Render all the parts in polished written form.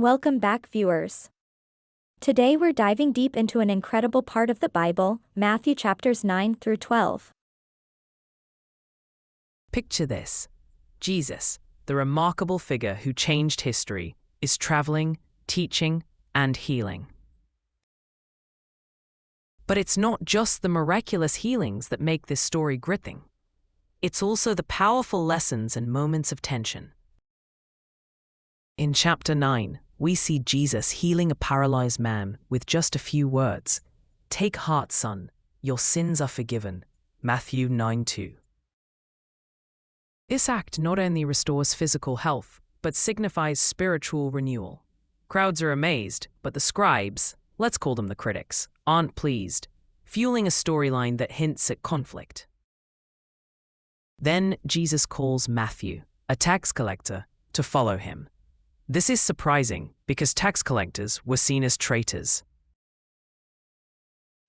Welcome back, viewers. Today we're diving deep into an incredible part of the Bible, Matthew chapters 9 through 12. Picture this. Jesus, the remarkable figure who changed history, is traveling, teaching, and healing. But it's not just the miraculous healings that make this story gripping. It's also the powerful lessons and moments of tension. In chapter 9, we see Jesus healing a paralyzed man with just a few words. "Take heart, son, your sins are forgiven." Matthew 9:2. This act not only restores physical health, but signifies spiritual renewal. Crowds are amazed, but the scribes, let's call them the critics, aren't pleased, fueling a storyline that hints at conflict. Then Jesus calls Matthew, a tax collector, to follow him. This is surprising because tax collectors were seen as traitors.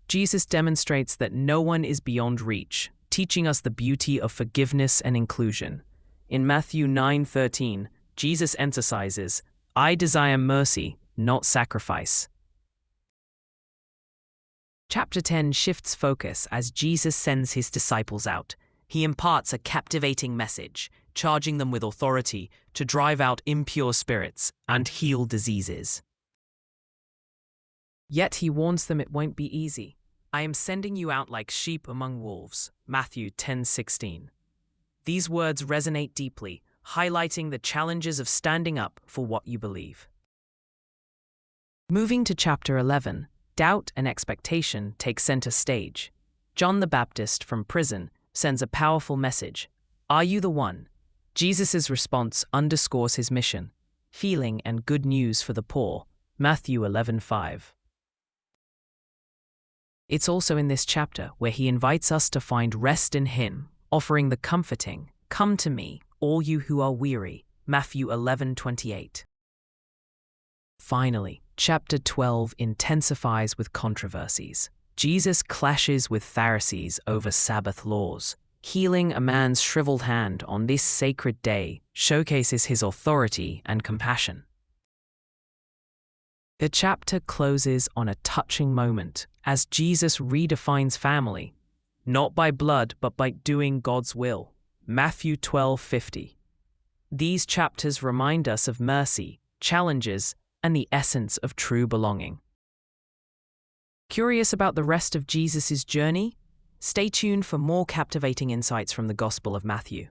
Jesus demonstrates that no one is beyond reach, teaching us the beauty of forgiveness and inclusion. In Matthew 9:13, Jesus emphasizes, "I desire mercy, not sacrifice." Chapter 10 shifts focus as Jesus sends his disciples out. He imparts a captivating message, charging them with authority to drive out impure spirits and heal diseases. Yet he warns them it won't be easy. "I am sending you out like sheep among wolves." Matthew 10:16. These words resonate deeply, highlighting the challenges of standing up for what you believe. Moving to chapter 11, doubt and expectation take center stage. John the Baptist from prison sends a powerful message. "Are you the one?" Jesus' response underscores his mission, healing and good news for the poor. Matthew 11:5. It's also in this chapter where he invites us to find rest in him, offering the comforting, "Come to me, all you who are weary." Matthew 11:28. Finally, chapter 12 intensifies with controversies. Jesus clashes with Pharisees over Sabbath laws. Healing a man's shriveled hand on this sacred day showcases his authority and compassion. The chapter closes on a touching moment as Jesus redefines family, not by blood but by doing God's will. Matthew 12:50. These chapters remind us of mercy, challenges, and the essence of true belonging. Curious about the rest of Jesus' journey? Stay tuned for more captivating insights from the Gospel of Matthew.